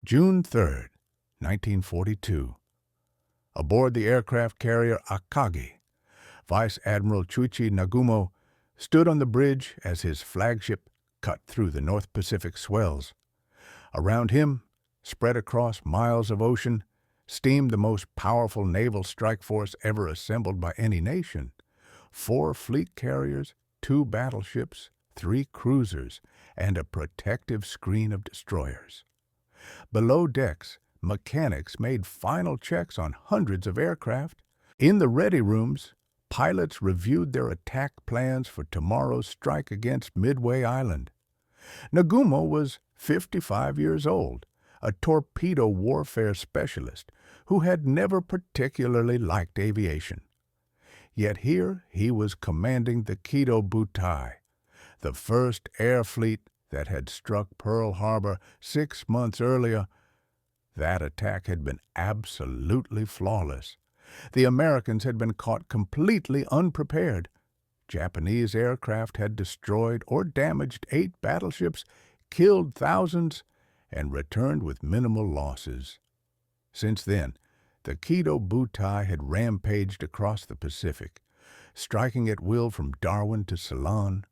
June 3, 1942. Aboard the aircraft carrier Akagi, Vice Admiral Chuichi Nagumo stood on the bridge as his flagship cut through the North Pacific swells. Around him, spread across miles of ocean, steamed the most powerful naval strike force ever assembled by any nation. 4 fleet carriers, 2 battleships, 3 cruisers, and a protective screen of destroyers. Below decks, mechanics made final checks on hundreds of aircraft. In the ready rooms, pilots reviewed their attack plans for tomorrow's strike against Midway Island. Nagumo was 55 years old, a torpedo warfare specialist who had never particularly liked aviation. Yet here he was commanding the Kido Butai, the first air fleet that had struck Pearl Harbor 6 months earlier. That attack had been absolutely flawless. The Americans had been caught completely unprepared. Japanese aircraft had destroyed or damaged 8 battleships, killed thousands, and returned with minimal losses. Since then, the Kido Butai had rampaged across the Pacific, striking at will from Darwin to Ceylon.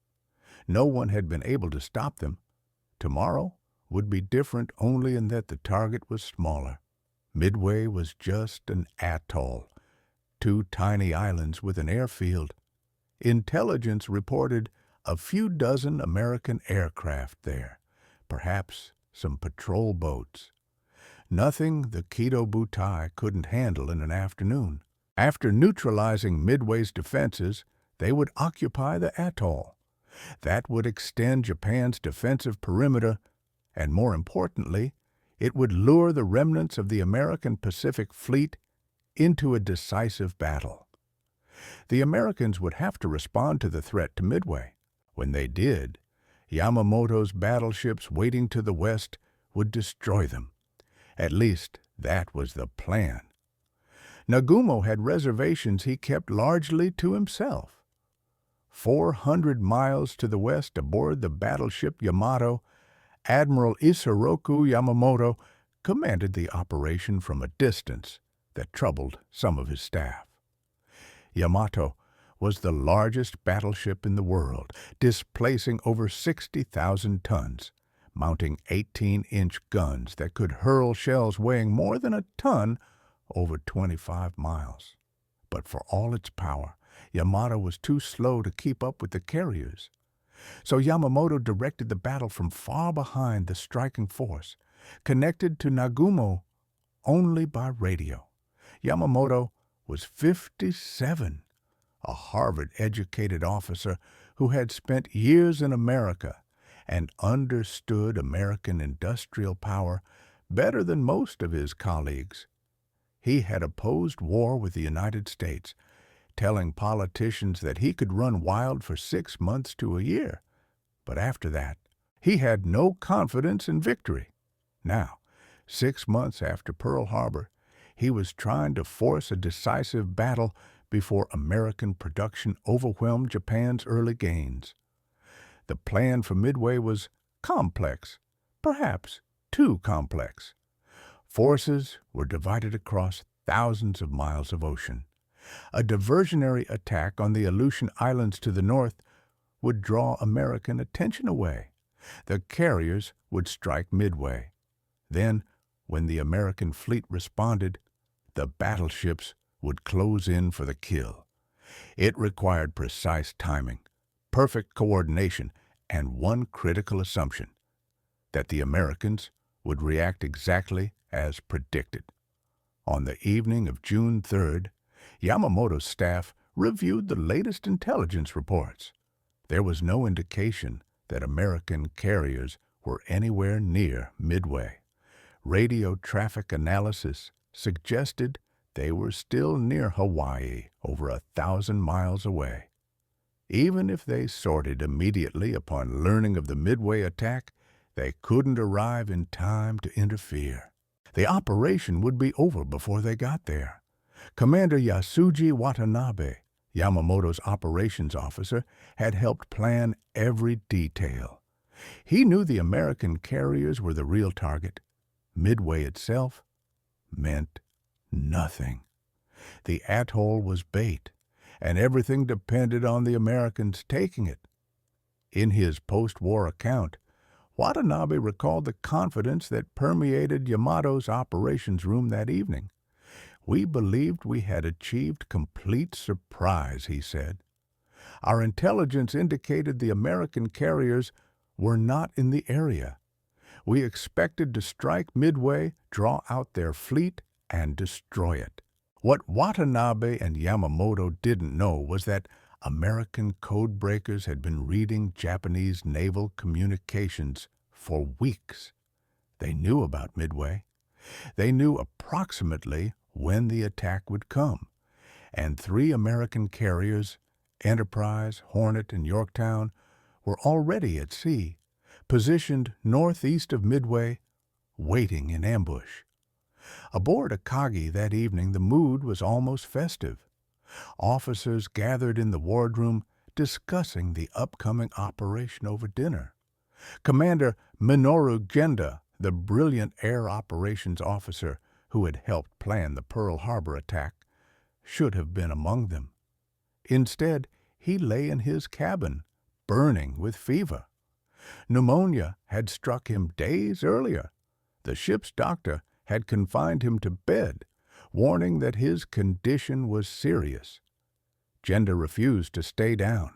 No one had been able to stop them. Tomorrow would be different only in that the target was smaller. Midway was just an atoll, 2 tiny islands with an airfield. Intelligence reported a few dozen American aircraft there, perhaps some patrol boats. Nothing the Kido Butai couldn't handle in an afternoon. After neutralizing Midway's defenses, they would occupy the atoll. That would extend Japan's defensive perimeter, and more importantly, it would lure the remnants of the American Pacific Fleet into a decisive battle. The Americans would have to respond to the threat to Midway. When they did, Yamamoto's battleships waiting to the west would destroy them. At least that was the plan. Nagumo had reservations he kept largely to himself. 400 miles to the west aboard the battleship Yamato, Admiral Isoroku Yamamoto commanded the operation from a distance that troubled some of his staff. Yamato was the largest battleship in the world, displacing over 60,000 tons, mounting 18-inch guns that could hurl shells weighing more than a ton over 25 miles. But for all its power, Yamato was too slow to keep up with the carriers. So Yamamoto directed the battle from far behind the striking force, connected to Nagumo only by radio. Yamamoto was 57, a Harvard-educated officer who had spent years in America and understood American industrial power better than most of his colleagues. He had opposed war with the United States, telling politicians that he could run wild for 6 months to a year. But after that, he had no confidence in victory. Now, 6 months after Pearl Harbor, he was trying to force a decisive battle before American production overwhelmed Japan's early gains. The plan for Midway was complex, perhaps too complex. Forces were divided across thousands of miles of ocean. A diversionary attack on the Aleutian Islands to the north would draw American attention away. The carriers would strike Midway. Then, when the American fleet responded, the battleships would close in for the kill. It required precise timing, perfect coordination, and one critical assumption, that the Americans would react exactly as predicted. On the evening of June 3rd, Yamamoto's staff reviewed the latest intelligence reports. There was no indication that American carriers were anywhere near Midway. Radio traffic analysis suggested they were still near Hawaii, over 1,000 miles away. Even if they sorted immediately upon learning of the Midway attack, they couldn't arrive in time to interfere. The operation would be over before they got there. Commander Yasuji Watanabe, Yamamoto's operations officer, had helped plan every detail. He knew the American carriers were the real target. Midway itself meant nothing. The atoll was bait, and everything depended on the Americans taking it. In his post-war account, Watanabe recalled the confidence that permeated Yamato's operations room that evening. "We believed we had achieved complete surprise," he said. "Our intelligence indicated the American carriers were not in the area. We expected to strike Midway, draw out their fleet, and destroy it." What Watanabe and Yamamoto didn't know was that American codebreakers had been reading Japanese naval communications for weeks. They knew about Midway. They knew approximately when the attack would come, and 3 American carriers, Enterprise, Hornet, and Yorktown, were already at sea, positioned northeast of Midway, waiting in ambush. Aboard Akagi that evening, the mood was almost festive. Officers gathered in the wardroom discussing the upcoming operation over dinner. Commander Minoru Genda, the brilliant air operations officer who had helped plan the Pearl Harbor attack, should have been among them. Instead, he lay in his cabin, burning with fever. Pneumonia had struck him days earlier. The ship's doctor had confined him to bed, warning that his condition was serious. Genda refused to stay down.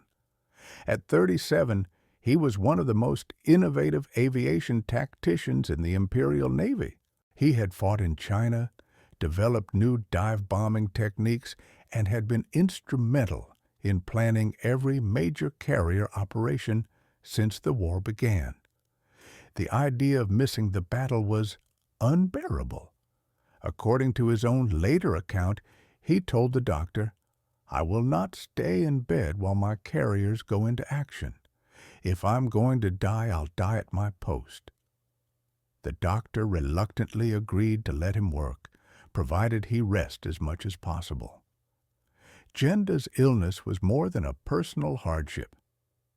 At 37, he was one of the most innovative aviation tacticians in the Imperial Navy. He had fought in China, developed new dive-bombing techniques, and had been instrumental in planning every major carrier operation since the war began. The idea of missing the battle was unbearable. According to his own later account, he told the doctor, "I will not stay in bed while my carriers go into action. If I'm going to die, I'll die at my post." The doctor reluctantly agreed to let him work, provided he rest as much as possible. Genda's illness was more than a personal hardship.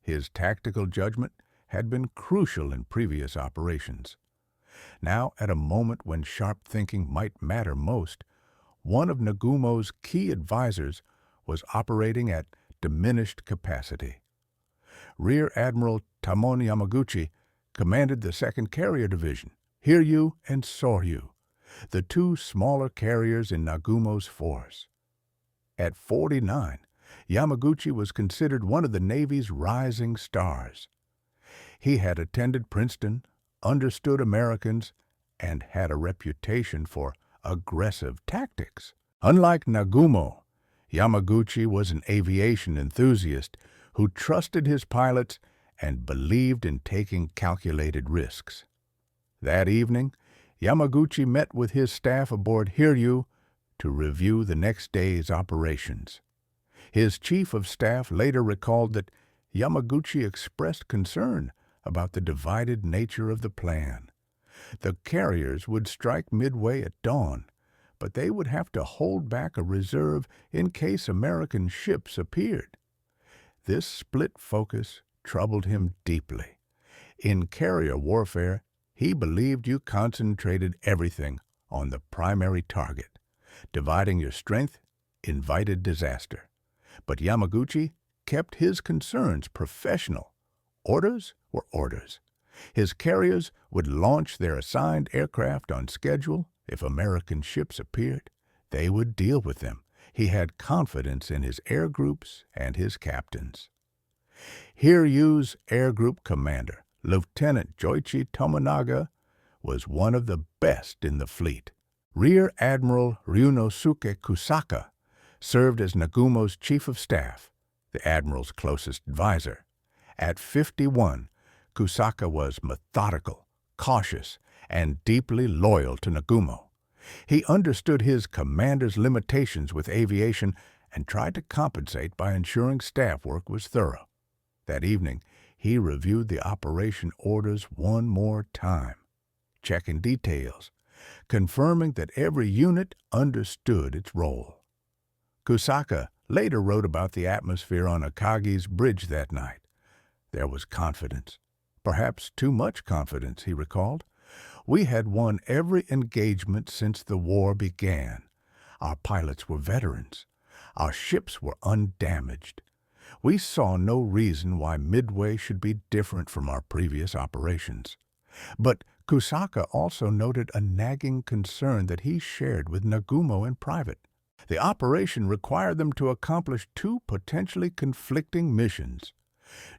His tactical judgment had been crucial in previous operations. Now, at a moment when sharp thinking might matter most, one of Nagumo's key advisors was operating at diminished capacity. Rear Admiral Tamon Yamaguchi commanded the 2nd Carrier Division, Hiryu and Soryu, the 2 smaller carriers in Nagumo's force. At 49, Yamaguchi was considered one of the Navy's rising stars. He had attended Princeton, understood Americans, and had a reputation for aggressive tactics. Unlike Nagumo, Yamaguchi was an aviation enthusiast who trusted his pilots and believed in taking calculated risks. That evening, Yamaguchi met with his staff aboard Hiryu to review the next day's operations. His chief of staff later recalled that Yamaguchi expressed concern about the divided nature of the plan. The carriers would strike Midway at dawn, but they would have to hold back a reserve in case American ships appeared. This split focus troubled him deeply. In carrier warfare, he believed you concentrated everything on the primary target. Dividing your strength invited disaster. But Yamaguchi kept his concerns professional. Orders were orders. His carriers would launch their assigned aircraft on schedule. If American ships appeared, they would deal with them. He had confidence in his air groups and his captains. Hiryu's air group commander, Lieutenant Joichi Tomonaga, was one of the best in the fleet. Rear Admiral Ryunosuke Kusaka served as Nagumo's chief of staff, the admiral's closest advisor. At 51, Kusaka was methodical, cautious, and deeply loyal to Nagumo. He understood his commander's limitations with aviation and tried to compensate by ensuring staff work was thorough. That evening, he reviewed the operation orders one more time, checking details, confirming that every unit understood its role. Kusaka later wrote about the atmosphere on Akagi's bridge that night. There was confidence, perhaps too much confidence, he recalled. We had won every engagement since the war began. Our pilots were veterans. Our ships were undamaged. We saw no reason why Midway should be different from our previous operations. But Kusaka also noted a nagging concern that he shared with Nagumo in private. The operation required them to accomplish two potentially conflicting missions: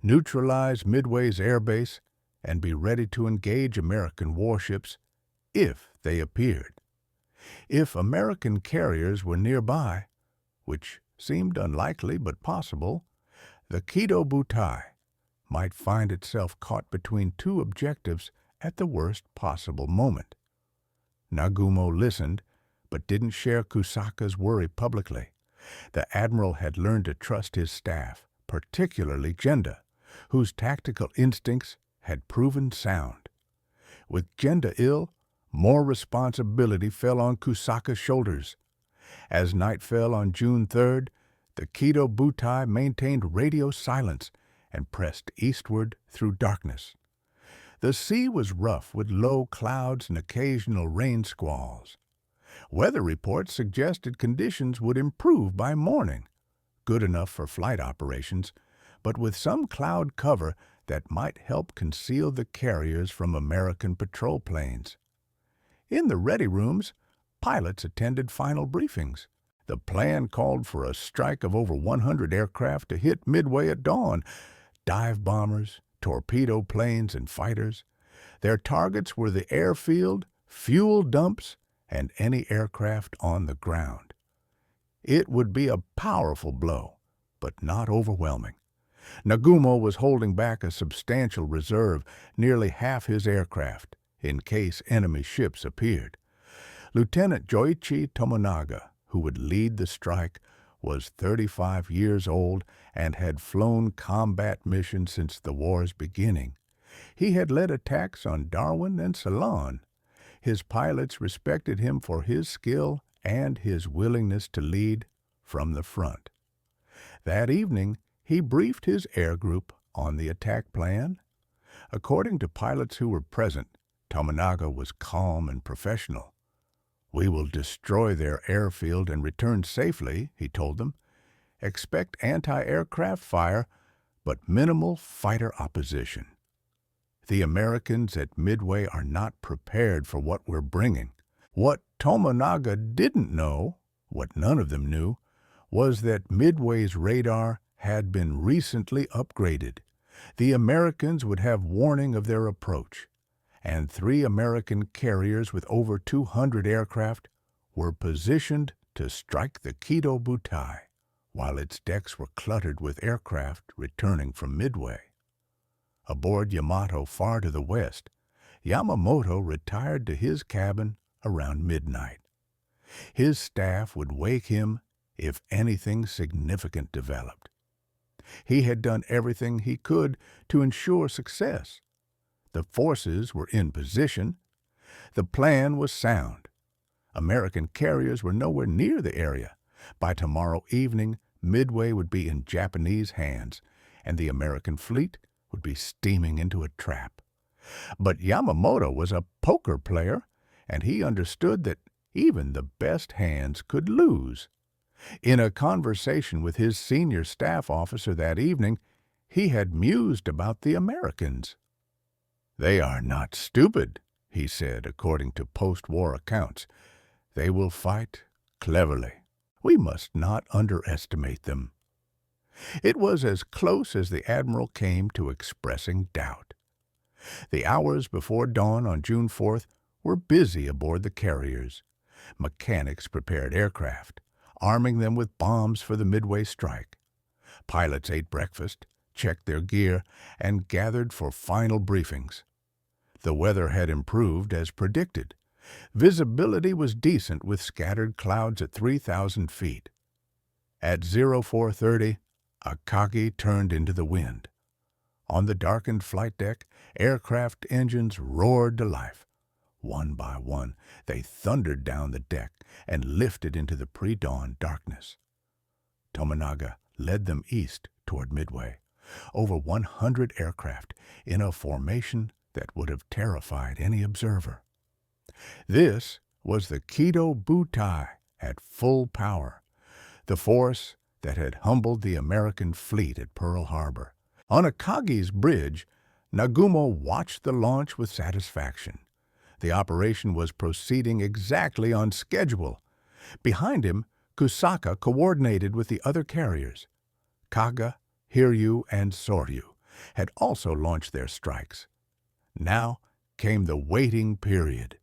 neutralize Midway's airbase and be ready to engage American warships if they appeared. If American carriers were nearby, which seemed unlikely but possible, the Kido Butai might find itself caught between two objectives at the worst possible moment. Nagumo listened, but didn't share Kusaka's worry publicly. The admiral had learned to trust his staff, particularly Genda, whose tactical instincts had proven sound. With Genda ill, more responsibility fell on Kusaka's shoulders. As night fell on June 3rd, the Kido Butai maintained radio silence and pressed eastward through darkness. The sea was rough with low clouds and occasional rain squalls. Weather reports suggested conditions would improve by morning, good enough for flight operations, but with some cloud cover that might help conceal the carriers from American patrol planes. In the ready rooms, pilots attended final briefings. The plan called for a strike of over 100 aircraft to hit Midway at dawn: dive bombers, torpedo planes, and fighters. Their targets were the airfield, fuel dumps, and any aircraft on the ground. It would be a powerful blow, but not overwhelming. Nagumo was holding back a substantial reserve, nearly half his aircraft, in case enemy ships appeared. Lieutenant Joichi Tomonaga, who would lead the strike, was 35 years old and had flown combat missions since the war's beginning. He had led attacks on Darwin and Ceylon. His pilots respected him for his skill and his willingness to lead from the front. That evening, he briefed his air group on the attack plan. According to pilots who were present, Tomonaga was calm and professional. "We will destroy their airfield and return safely," he told them. "Expect anti-aircraft fire, but minimal fighter opposition. The Americans at Midway are not prepared for what we're bringing." What Tomonaga didn't know, what none of them knew, was that Midway's radar had been recently upgraded. The Americans would have warning of their approach, and 3 American carriers with over 200 aircraft were positioned to strike the Kido Butai, while its decks were cluttered with aircraft returning from Midway. Aboard Yamato far to the west, Yamamoto retired to his cabin around midnight. His staff would wake him if anything significant developed. He had done everything he could to ensure success. The forces were in position. The plan was sound. American carriers were nowhere near the area. By tomorrow evening, Midway would be in Japanese hands, and the American fleet would be steaming into a trap. But Yamamoto was a poker player, and he understood that even the best hands could lose. In a conversation with his senior staff officer that evening, he had mused about the Americans. "They are not stupid," he said, according to post-war accounts. "They will fight cleverly. We must not underestimate them." It was as close as the Admiral came to expressing doubt. The hours before dawn on June 4th were busy aboard the carriers. Mechanics prepared aircraft, arming them with bombs for the Midway strike. Pilots ate breakfast, checked their gear, and gathered for final briefings. The weather had improved as predicted. Visibility was decent with scattered clouds at 3,000 feet. At 0430, Akagi turned into the wind. On the darkened flight deck, aircraft engines roared to life. One by one, they thundered down the deck and lifted into the pre-dawn darkness. Tomonaga led them east toward Midway, over 100 aircraft in a formation that would have terrified any observer. This was the Kido Butai at full power, the force that had humbled the American fleet at Pearl Harbor. On Akagi's bridge, Nagumo watched the launch with satisfaction. The operation was proceeding exactly on schedule. Behind him, Kusaka coordinated with the other carriers. Kaga, Hiryu, and Soryu had also launched their strikes. Now came the waiting period.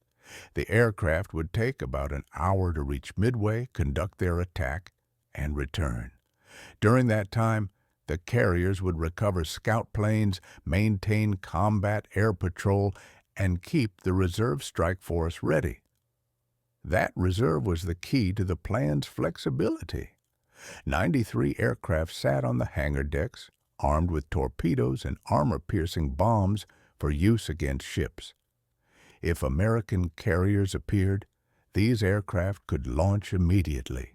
The aircraft would take about an hour to reach Midway, conduct their attack, and return. During that time, the carriers would recover scout planes, maintain combat air patrol, and keep the reserve strike force ready. That reserve was the key to the plan's flexibility. 93 aircraft sat on the hangar decks, armed with torpedoes and armor-piercing bombs for use against ships. If American carriers appeared, these aircraft could launch immediately.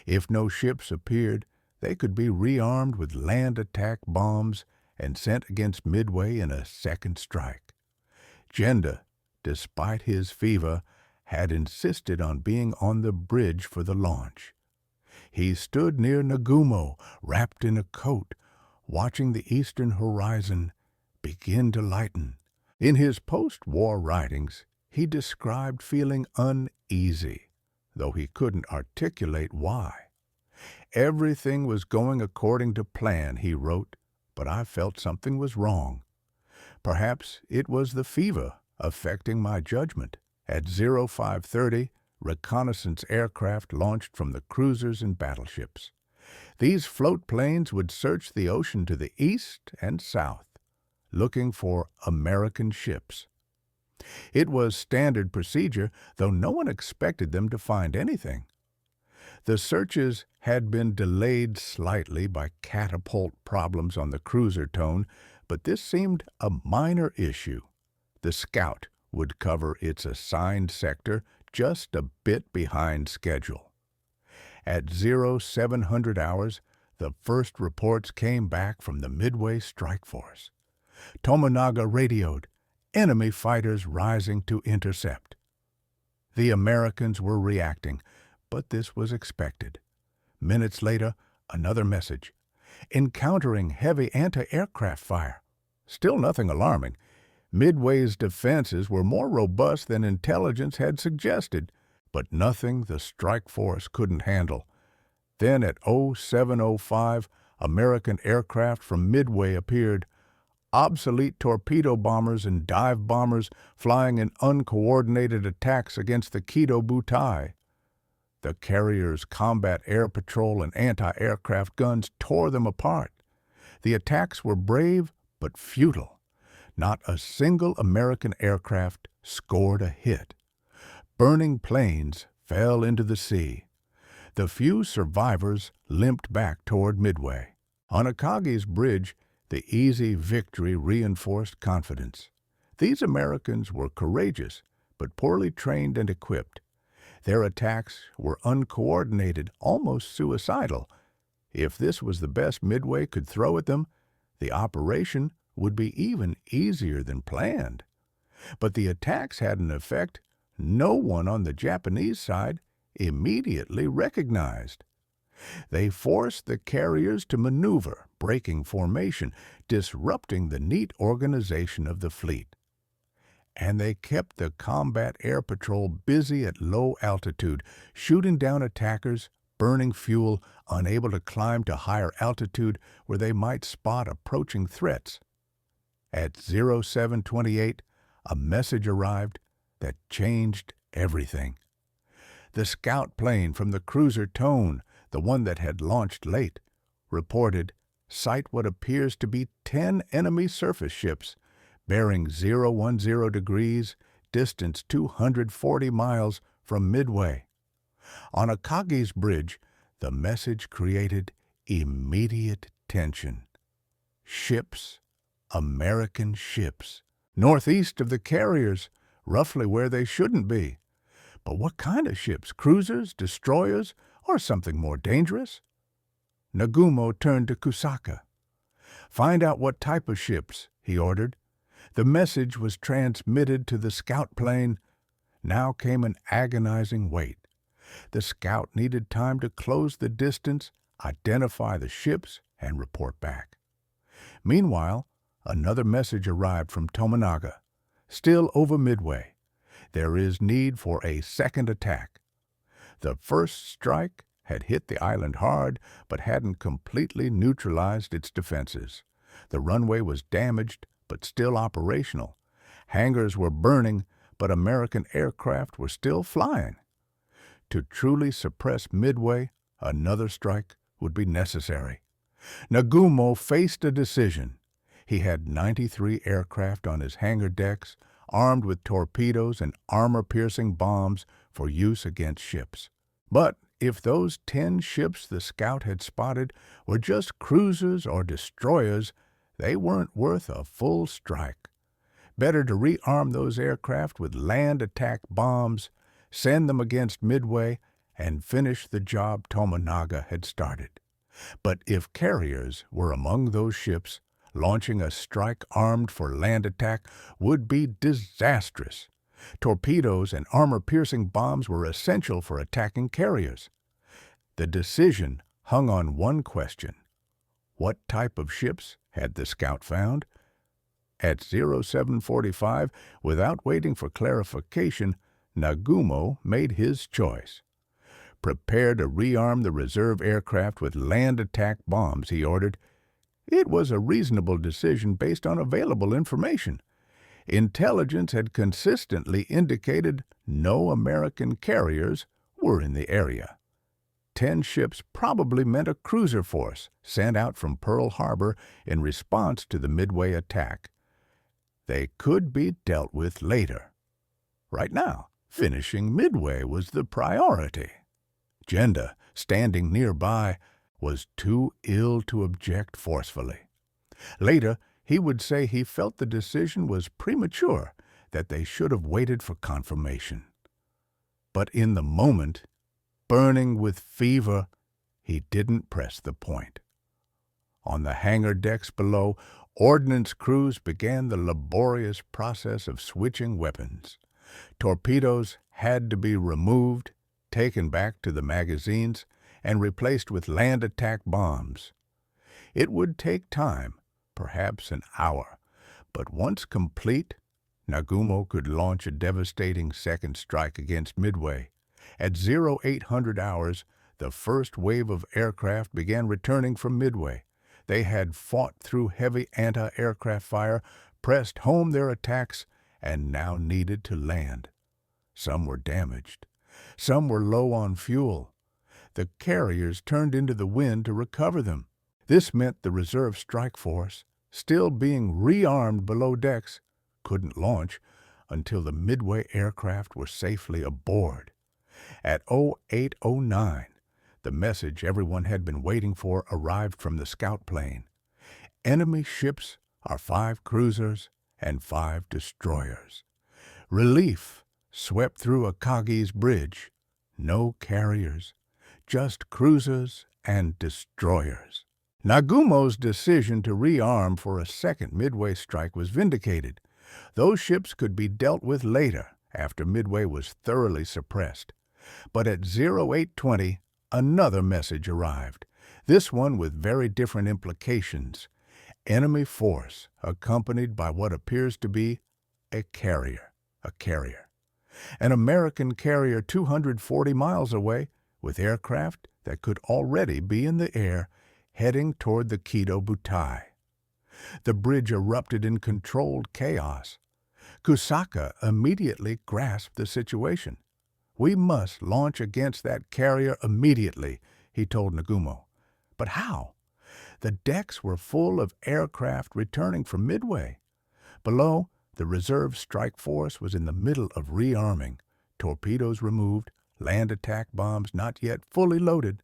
If no ships appeared, they could be rearmed with land attack bombs and sent against Midway in a second strike. Genda, despite his fever, had insisted on being on the bridge for the launch. He stood near Nagumo, wrapped in a coat, watching the eastern horizon begin to lighten. In his post-war writings, he described feeling uneasy, though he couldn't articulate why. Everything was going according to plan, he wrote, but I felt something was wrong. Perhaps it was the fever affecting my judgment. At 0530, reconnaissance aircraft launched from the cruisers and battleships. These float planes would search the ocean to the east and south, looking for American ships. It was standard procedure, though no one expected them to find anything. The searches had been delayed slightly by catapult problems on the cruiser Tone, but this seemed a minor issue. The Scout would cover its assigned sector just a bit behind schedule. At 0700 hours, the first reports came back from the Midway strike force. Tomonaga radioed, enemy fighters rising to intercept. The Americans were reacting, but this was expected. Minutes later, another message. Encountering heavy anti-aircraft fire. Still nothing alarming. Midway's defenses were more robust than intelligence had suggested, but nothing the strike force couldn't handle. Then at 0705, American aircraft from Midway appeared. Obsolete torpedo bombers and dive bombers flying in uncoordinated attacks against the Kido Butai. The carrier's combat air patrol and anti-aircraft guns tore them apart. The attacks were brave but futile. Not a single American aircraft scored a hit. Burning planes fell into the sea. The few survivors limped back toward Midway. On Akagi's bridge, the easy victory reinforced confidence. These Americans were courageous, but poorly trained and equipped. Their attacks were uncoordinated, almost suicidal. If this was the best Midway could throw at them, the operation would be even easier than planned. But the attacks had an effect no one on the Japanese side immediately recognized. They forced the carriers to maneuver, breaking formation, disrupting the neat organization of the fleet. And they kept the combat air patrol busy at low altitude, shooting down attackers, burning fuel, unable to climb to higher altitude where they might spot approaching threats. At 0728, a message arrived that changed everything. The scout plane from the cruiser Tone, the one that had launched late, reported sight what appears to be 10 enemy surface ships, bearing 010 degrees, distance 240 miles from Midway. On Akagi's bridge, the message created immediate tension. Ships, American ships, northeast of the carriers, roughly where they shouldn't be. But what kind of ships? Cruisers, destroyers, or something more dangerous? Nagumo turned to Kusaka. Find out what type of ships, he ordered. The message was transmitted to the scout plane. Now came an agonizing wait. The scout needed time to close the distance, identify the ships, and report back. Meanwhile, another message arrived from Tominaga, still over Midway. There is need for a second attack. The first strike had hit the island hard, but hadn't completely neutralized its defenses. The runway was damaged, but still operational. Hangars were burning, but American aircraft were still flying. To truly suppress Midway, another strike would be necessary. Nagumo faced a decision. He had 93 aircraft on his hangar decks, armed with torpedoes and armor-piercing bombs for use against ships. But if those 10 ships the scout had spotted were just cruisers or destroyers, they weren't worth a full strike. Better to rearm those aircraft with land attack bombs, send them against Midway, and finish the job Tominaga had started. But if carriers were among those ships, launching a strike armed for land attack would be disastrous. Torpedoes and armor-piercing bombs were essential for attacking carriers. The decision hung on one question. What type of ships had the scout found? At 0745, without waiting for clarification, Nagumo made his choice. Prepare to rearm the reserve aircraft with land attack bombs, he ordered. It was a reasonable decision based on available information. Intelligence had consistently indicated no American carriers were in the area. 10 ships probably meant a cruiser force sent out from Pearl Harbor in response to the Midway attack. They could be dealt with later. Right now, finishing Midway was the priority. Genda, standing nearby, was too ill to object forcefully. Later, he would say he felt the decision was premature, that they should have waited for confirmation. But in the moment, burning with fever, he didn't press the point. On the hangar decks below, ordnance crews began the laborious process of switching weapons. Torpedoes had to be removed, taken back to the magazines, and replaced with land attack bombs. It would take time, perhaps an hour, but once complete, Nagumo could launch a devastating second strike against Midway. At 0800 hours, the first wave of aircraft began returning from Midway. They had fought through heavy anti-aircraft fire, pressed home their attacks, and now needed to land. Some were damaged. Some were low on fuel. The carriers turned into the wind to recover them. This meant the reserve strike force, still being rearmed below decks, couldn't launch until the Midway aircraft were safely aboard. At 0809, the message everyone had been waiting for arrived from the scout plane. Enemy ships are 5 cruisers and 5 destroyers. Relief swept through Akagi's bridge. No carriers, just cruisers and destroyers. Nagumo's decision to rearm for a second Midway strike was vindicated. Those ships could be dealt with later, after Midway was thoroughly suppressed. But at 0820, another message arrived, this one with very different implications. Enemy force, accompanied by what appears to be a carrier. An American carrier 240 miles away, with aircraft that could already be in the air, heading toward the Kido Butai. The bridge erupted in controlled chaos. Kusaka immediately grasped the situation. "We must launch against that carrier immediately," he told Nagumo. But how? The decks were full of aircraft returning from Midway. Below, the reserve strike force was in the middle of rearming, torpedoes removed, land attack bombs not yet fully loaded.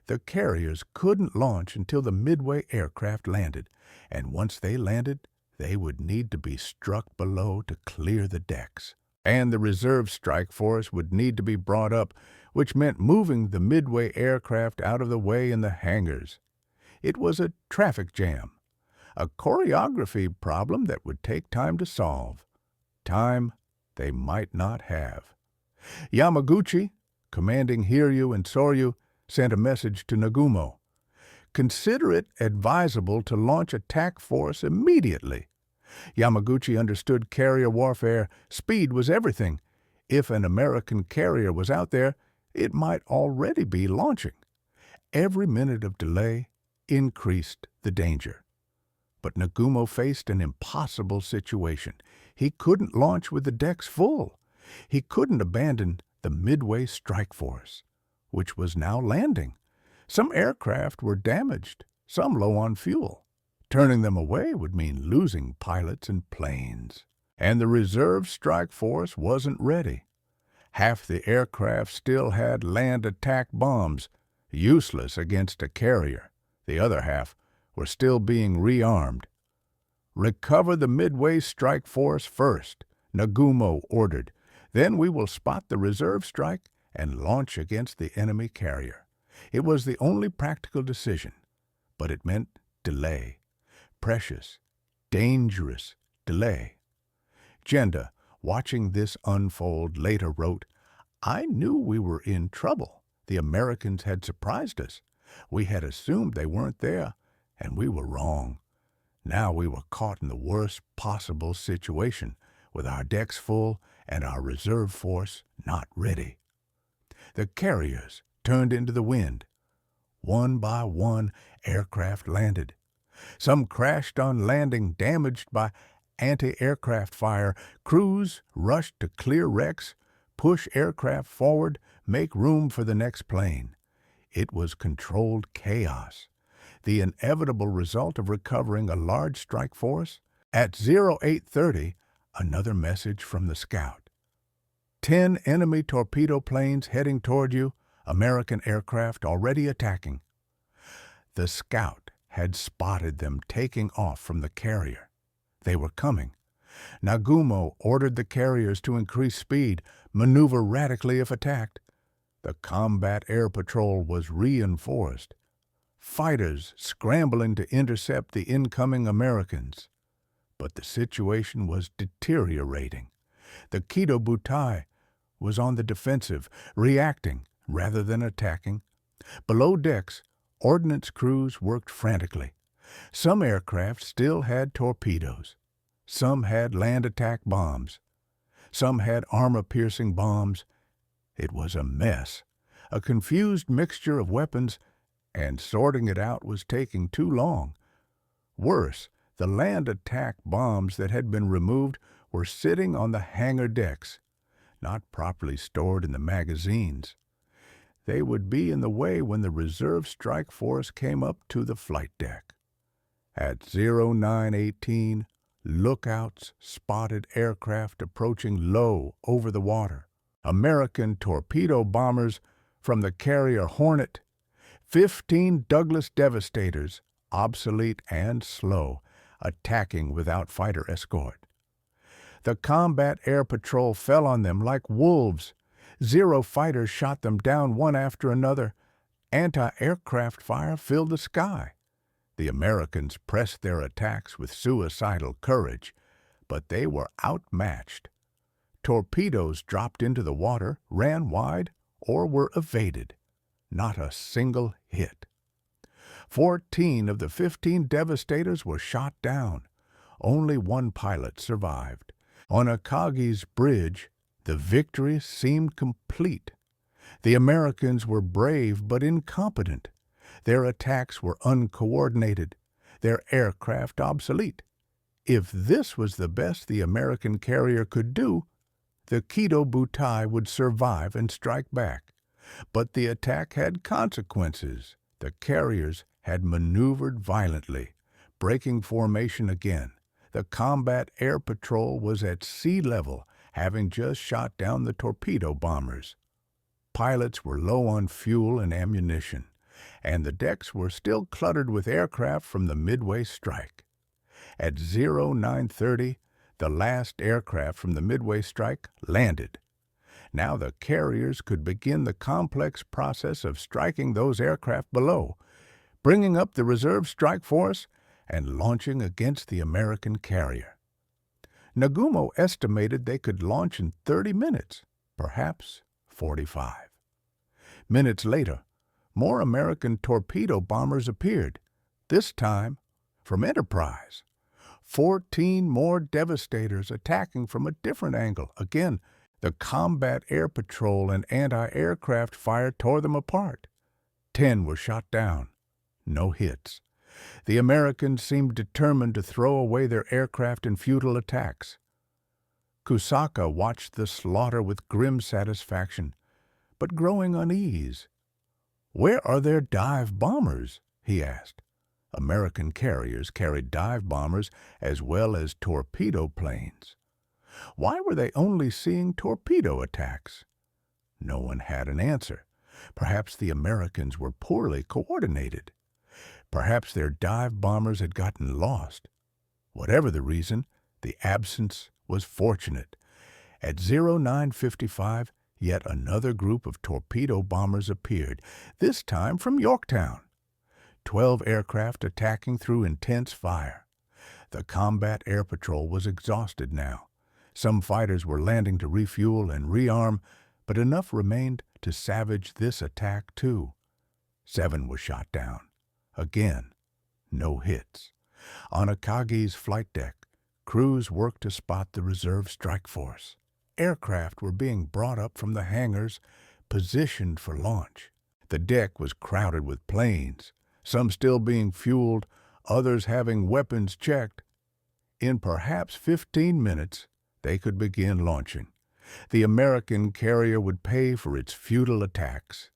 The carriers couldn't launch until the Midway aircraft landed, and once they landed, they would need to be struck below to clear the decks. And the reserve strike force would need to be brought up, which meant moving the Midway aircraft out of the way in the hangars. It was a traffic jam, a choreography problem that would take time to solve. Time they might not have. Yamaguchi, commanding Hiryu and Soryu, sent a message to Nagumo. Consider it advisable to launch attack force immediately. Yamaguchi understood carrier warfare. Speed was everything. If an American carrier was out there, it might already be launching. Every minute of delay increased the danger. But Nagumo faced an impossible situation. He couldn't launch with the decks full. He couldn't abandon the Midway strike force, which was now landing. Some aircraft were damaged, some low on fuel. Turning them away would mean losing pilots and planes. And the reserve strike force wasn't ready. Half the aircraft still had land attack bombs, useless against a carrier. The other half were still being rearmed. Recover the Midway strike force first, Nagumo ordered. Then we will spot the reserve strike and launch against the enemy carrier. It was the only practical decision, but it meant delay. Precious, dangerous delay. Genda, watching this unfold, later wrote, "I knew we were in trouble. The Americans had surprised us. We had assumed they weren't there, and we were wrong. Now we were caught in the worst possible situation, with our decks full and our reserve force not ready." The carriers turned into the wind. One by one, aircraft landed. Some crashed on landing, damaged by anti-aircraft fire. Crews rushed to clear wrecks, push aircraft forward, make room for the next plane. It was controlled chaos, the inevitable result of recovering a large strike force. At 0830, another message from the scout. 10 enemy torpedo planes heading toward you, American aircraft already attacking. The scout had spotted them taking off from the carrier. They were coming. Nagumo ordered the carriers to increase speed, maneuver radically if attacked. The combat air patrol was reinforced. Fighters scrambling to intercept the incoming Americans. But the situation was deteriorating. The Kido Butai was on the defensive, reacting rather than attacking. Below decks, ordnance crews worked frantically. Some aircraft still had torpedoes. Some had land attack bombs. Some had armor-piercing bombs. It was a mess, a confused mixture of weapons, and sorting it out was taking too long. Worse, the land attack bombs that had been removed were sitting on the hangar decks, not properly stored in the magazines. They would be in the way when the reserve strike force came up to the flight deck. At 0918, lookouts spotted aircraft approaching low over the water. American torpedo bombers from the carrier Hornet, 15 Douglas Devastators, obsolete and slow, attacking without fighter escort. The combat air patrol fell on them like wolves. Zero fighters shot them down one after another. Anti-aircraft fire filled the sky. The Americans pressed their attacks with suicidal courage, but they were outmatched. Torpedoes dropped into the water, ran wide, or were evaded. Not a single hit. 14 of the 15 Devastators were shot down. Only one pilot survived. On Akagi's bridge, the victory seemed complete. The Americans were brave but incompetent. Their attacks were uncoordinated, their aircraft obsolete. If this was the best the American carrier could do, the Kido Butai would survive and strike back. But the attack had consequences. The carriers had maneuvered violently, breaking formation again. The combat air patrol was at sea level, having just shot down the torpedo bombers. Pilots were low on fuel and ammunition, and the decks were still cluttered with aircraft from the Midway strike. At 0930, the last aircraft from the Midway strike landed. Now the carriers could begin the complex process of striking those aircraft below, bringing up the reserve strike force, and launching against the American carrier. Nagumo estimated they could launch in 30 minutes, perhaps 45. Minutes later, more American torpedo bombers appeared, this time from Enterprise. 14 more Devastators attacking from a different angle. Again, the combat air patrol and anti-aircraft fire tore them apart. 10 were shot down. No hits. The Americans seemed determined to throw away their aircraft in futile attacks. Kusaka watched the slaughter with grim satisfaction, but growing unease. "Where are their dive bombers?" he asked. American carriers carried dive bombers as well as torpedo planes. Why were they only seeing torpedo attacks? No one had an answer. Perhaps the Americans were poorly coordinated. Perhaps their dive bombers had gotten lost. Whatever the reason, the absence was fortunate. At 09:55, yet another group of torpedo bombers appeared, this time from Yorktown. 12 aircraft attacking through intense fire. The combat air patrol was exhausted now. Some fighters were landing to refuel and rearm, but enough remained to savage this attack too. 7 were shot down. Again, no hits. On Akagi's flight deck, crews worked to spot the reserve strike force. Aircraft were being brought up from the hangars, positioned for launch. The deck was crowded with planes, some still being fueled, others having weapons checked. In perhaps 15 minutes, they could begin launching. The American carrier would pay for its futile attacks.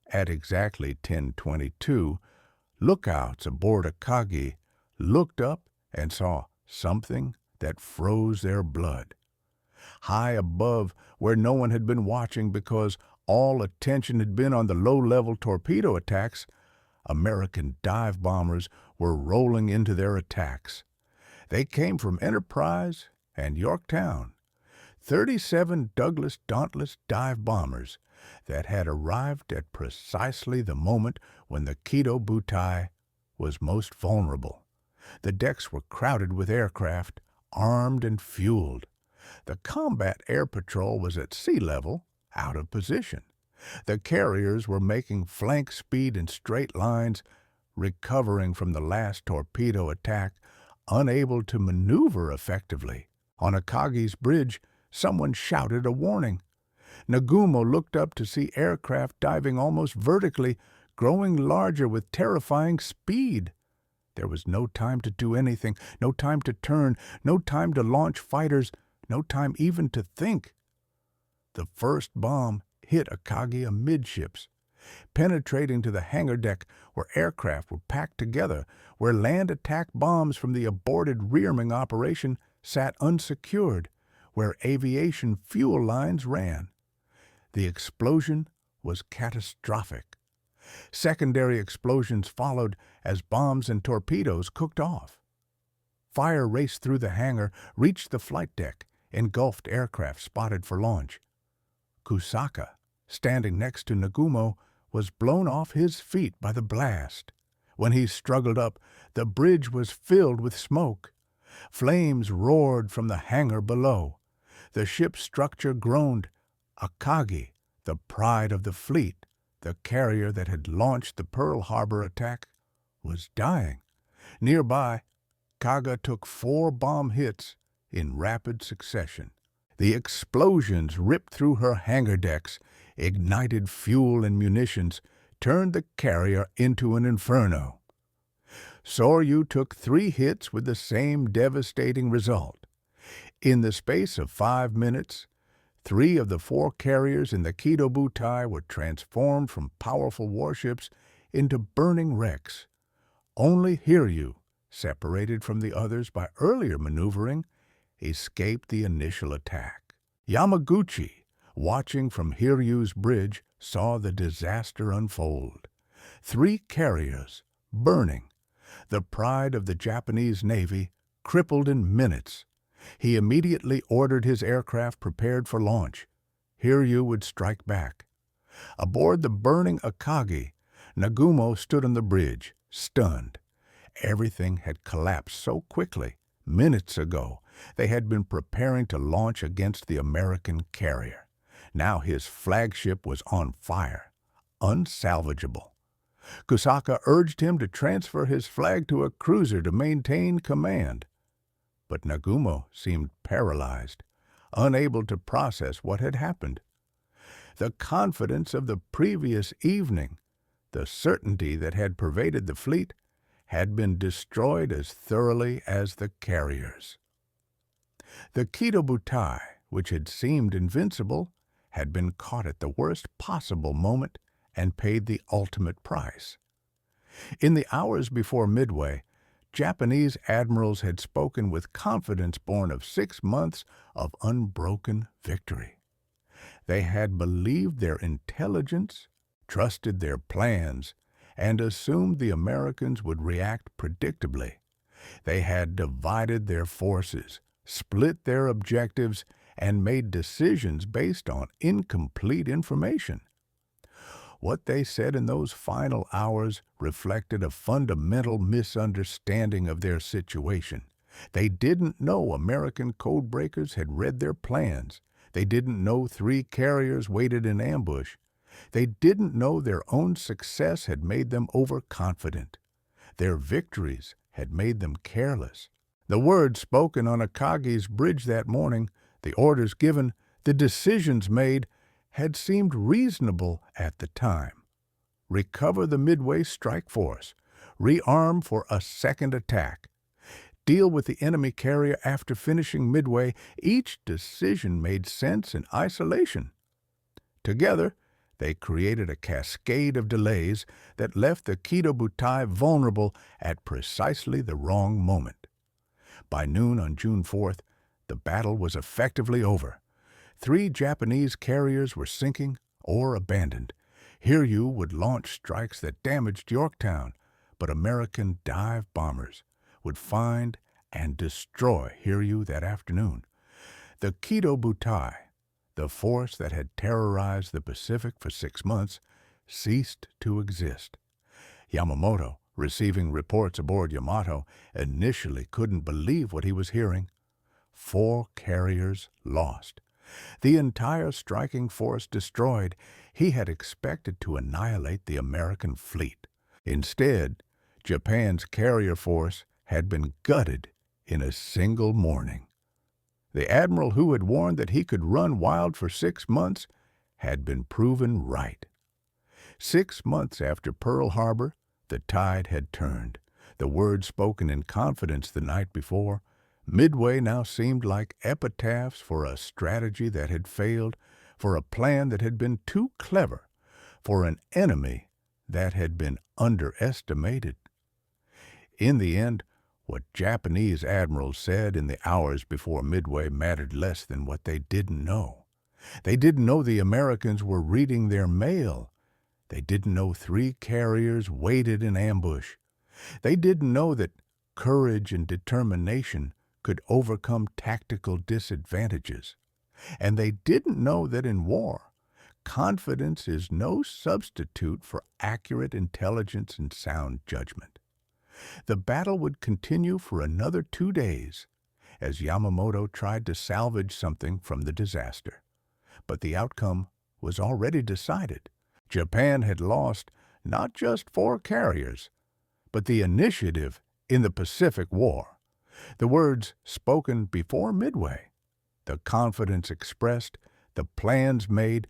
At exactly 10:22, lookouts aboard Akagi looked up and saw something that froze their blood. High above, where no one had been watching because all attention had been on the low-level torpedo attacks, American dive bombers were rolling into their attacks. They came from Enterprise and Yorktown. 37 Douglas Dauntless dive bombers that had arrived at precisely the moment when the Kido Butai was most vulnerable. The decks were crowded with aircraft, armed and fueled. The combat air patrol was at sea level, out of position. The carriers were making flank speed in straight lines, recovering from the last torpedo attack, unable to maneuver effectively. On Akagi's bridge, someone shouted a warning. Nagumo looked up to see aircraft diving almost vertically, growing larger with terrifying speed. There was no time to do anything, no time to turn, no time to launch fighters, no time even to think. The first bomb hit Akagi amidships, penetrating to the hangar deck where aircraft were packed together, where land attack bombs from the aborted rearming operation sat unsecured, where aviation fuel lines ran. The explosion was catastrophic. Secondary explosions followed as bombs and torpedoes cooked off. Fire raced through the hangar, reached the flight deck, engulfed aircraft spotted for launch. Kusaka, standing next to Nagumo, was blown off his feet by the blast. When he struggled up, the bridge was filled with smoke. Flames roared from the hangar below. The ship's structure groaned. Akagi, the pride of the fleet, the carrier that had launched the Pearl Harbor attack, was dying. Nearby, Kaga took 4 bomb hits in rapid succession. The explosions ripped through her hangar decks, ignited fuel and munitions, turned the carrier into an inferno. Soryu took 3 hits with the same devastating result. In the space of 5 minutes, 3 of the 4 carriers in the Kido Butai were transformed from powerful warships into burning wrecks. Only Hiryu, separated from the others by earlier maneuvering, escaped the initial attack. Yamaguchi, watching from Hiryu's bridge, saw the disaster unfold. 3 carriers, burning, the pride of the Japanese Navy, crippled in minutes. He immediately ordered his aircraft prepared for launch. Hiryu would strike back. Aboard the burning Akagi, Nagumo stood on the bridge, stunned. Everything had collapsed so quickly, minutes ago, They had been preparing to launch against the American carrier. Now his flagship was on fire, unsalvageable. Kusaka urged him to transfer his flag to a cruiser to maintain command. But Nagumo seemed paralyzed, unable to process what had happened. The confidence of the previous evening, the certainty that had pervaded the fleet, had been destroyed as thoroughly as the carriers. The Kido Butai, which had seemed invincible, had been caught at the worst possible moment and paid the ultimate price. In the hours before Midway, Japanese admirals had spoken with confidence born of 6 months of unbroken victory. They had believed their intelligence, trusted their plans, and assumed the Americans would react predictably. They had divided their forces, split their objectives, and made decisions based on incomplete information. What they said in those final hours reflected a fundamental misunderstanding of their situation. They didn't know American codebreakers had read their plans. They didn't know 3 carriers waited in ambush. They didn't know their own success had made them overconfident. Their victories had made them careless. The words spoken on Akagi's bridge that morning, the orders given, the decisions made, had seemed reasonable at the time. Recover the Midway strike force. Rearm for a second attack. Deal with the enemy carrier after finishing Midway. Each decision made sense in isolation. Together, they created a cascade of delays that left the Kido Butai vulnerable at precisely the wrong moment. By noon on June 4th, the battle was effectively over. 3 Japanese carriers were sinking or abandoned. Hiryu would launch strikes that damaged Yorktown, but American dive bombers would find and destroy Hiryu that afternoon. The Kido Butai, the force that had terrorized the Pacific for 6 months, ceased to exist. Yamamoto, receiving reports aboard Yamato, initially couldn't believe what he was hearing. 4 carriers lost. The entire striking force destroyed. He had expected to annihilate the American fleet. Instead, Japan's carrier force had been gutted in a single morning. The admiral who had warned that he could run wild for 6 months had been proven right. 6 months after Pearl Harbor, the tide had turned. The words spoken in confidence the night before, Midway now seemed like epitaphs for a strategy that had failed, for a plan that had been too clever, for an enemy that had been underestimated. In the end, what Japanese admirals said in the hours before Midway mattered less than what they didn't know. They didn't know the Americans were reading their mail. They didn't know 3 carriers waited in ambush. They didn't know that courage and determination could overcome tactical disadvantages. And they didn't know that in war, confidence is no substitute for accurate intelligence and sound judgment. The battle would continue for another 2 days as Yamamoto tried to salvage something from the disaster. But the outcome was already decided. Japan had lost not just 4 carriers, but the initiative in the Pacific War. The words spoken before Midway, the confidence expressed, the plans made,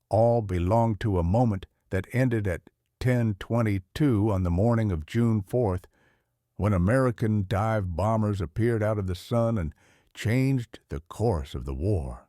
all belonged to a moment that ended at 10:22 on the morning of June 4th, when American dive bombers appeared out of the sun and changed the course of the war.